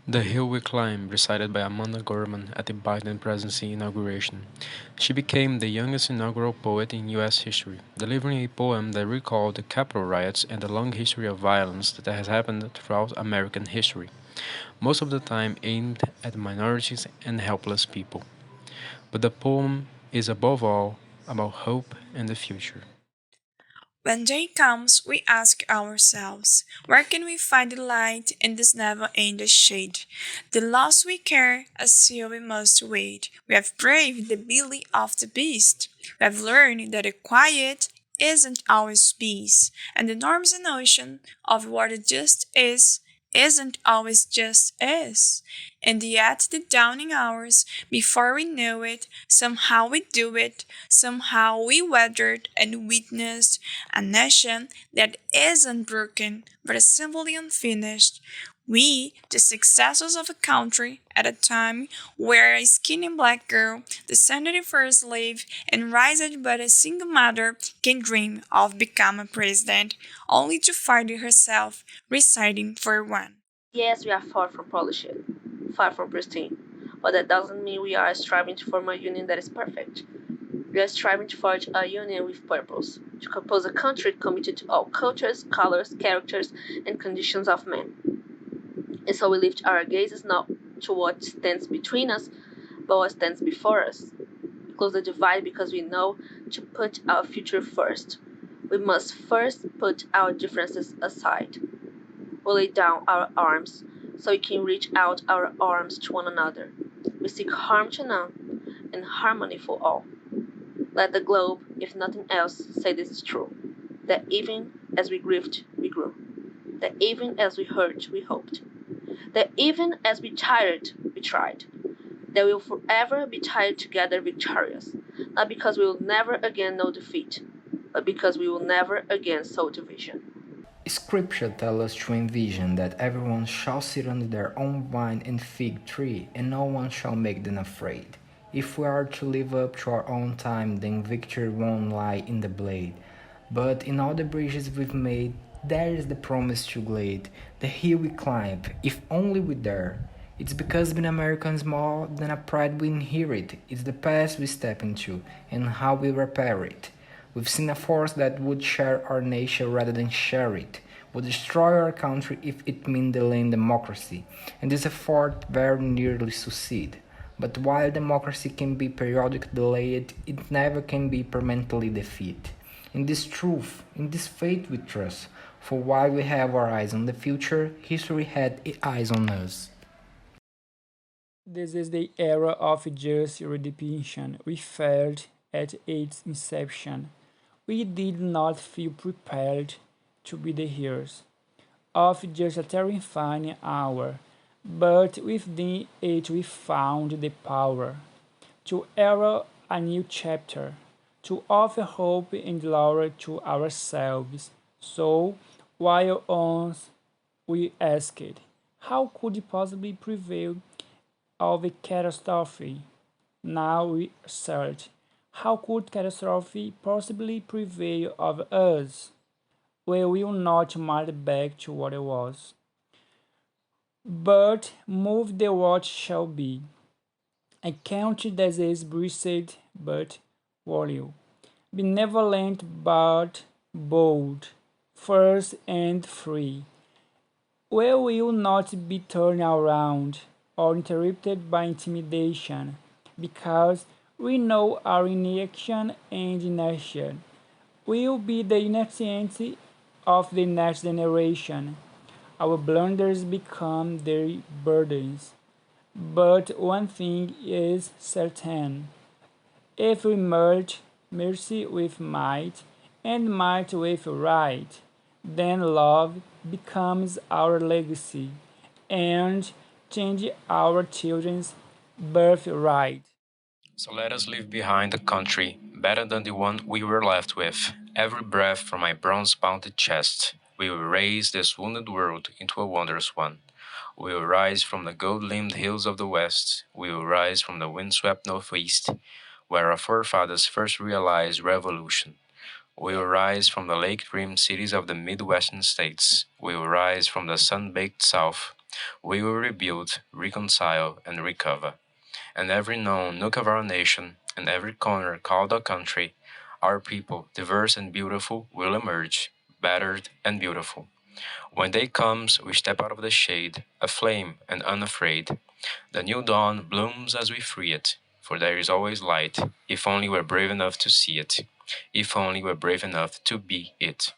The Hill We Climb, recited by Amanda Gorman at the Biden presidency inauguration. She became the youngest inaugural poet in U.S. history, delivering a poem that recalled the Capitol riots and the long history of violence that has happened throughout American history, most of the time aimed at minorities and helpless people. But the poem is above all about hope and the future. When day comes, we ask ourselves, where can we find the light in this never-ending shade? The loss we care, assume we must wait. We have braved the belly of the beast. We have learned that the quiet isn't always peace, and the norms and notion of what it just is isn't always just is. And yet, the dawning hours, before we know it, somehow we do it, somehow we weathered and witnessed a nation that isn't broken but is simply unfinished. We, the successors of a country at a time where a skinny black girl, descended from a slave and raised by a single mother, can dream of becoming a president, only to find herself residing for one. Yes, we are far from polished, far from pristine, but that doesn't mean we are striving to form a union that is perfect. We are striving to forge a union with purpose, to compose a country committed to all cultures, colors, characters, and conditions of men. And so we lift our gazes not to what stands between us, but what stands before us. We close the divide because we know to put our future first. We must first put our differences aside. We lay down our arms so we can reach out our arms to one another. We seek harm to none and harmony for all. Let the globe, if nothing else, say this is true: that even as we grieved, we grew; that even as we hurt, we hoped; that even as we tired, we tried; that we will forever be tied together victorious, not because we will never again know defeat, but because we will never again sow division. Scripture tells us to envision that everyone shall sit under their own vine and fig tree, and no one shall make them afraid. If we are to live up to our own time, then victory won't lie in the blade. But in all the bridges we've made, there is the promise to glade, the hill we climb, if only we dare. It's because being American is more than a pride we inherit, it's the past we step into, and how we repair it. We've seen a force that would share our nation rather than share it, would destroy our country if it meant delaying democracy, and this effort very nearly succeed. But while democracy can be periodically delayed, it never can be permanently defeated. In this truth, in this faith we trust, for while we have our eyes on the future, history had eyes on us. This is the era of just redemption. We failed at its inception. We did not feel prepared to be the heroes of just a terrifying hour, but within it we found the power to era a new chapter, to offer hope and glory to ourselves. So, while once we asked, how could it possibly prevail of a catastrophe? Now we search, how could catastrophe possibly prevail of us? We will not march back to what it was, but move the what shall be. A country that is blessed but loyal, benevolent but bold, first and free. We will not be turned around or interrupted by intimidation, because we know our inaction and inertia will be the initiative of the next generation. Our blunders become their burdens. But one thing is certain: if we merge mercy with might and might with right, then love becomes our legacy and change our children's birthright. So let us leave behind a country better than the one we were left with. Every breath from my bronze-bounded chest, we will raise this wounded world into a wondrous one. We will rise from the gold-limbed hills of the west. We will rise from the windswept northeast, where our forefathers first realized revolution. We will rise from the lake-rimmed cities of the Midwestern states. We will rise from the sun-baked south. We will rebuild, reconcile, and recover. And every known nook of our nation, and every corner called a country, our people, diverse and beautiful, will emerge, battered and beautiful. When day comes, we step out of the shade, aflame and unafraid. The new dawn blooms as we free it, for there is always light, if only we're brave enough to see it, if only we're brave enough to be it.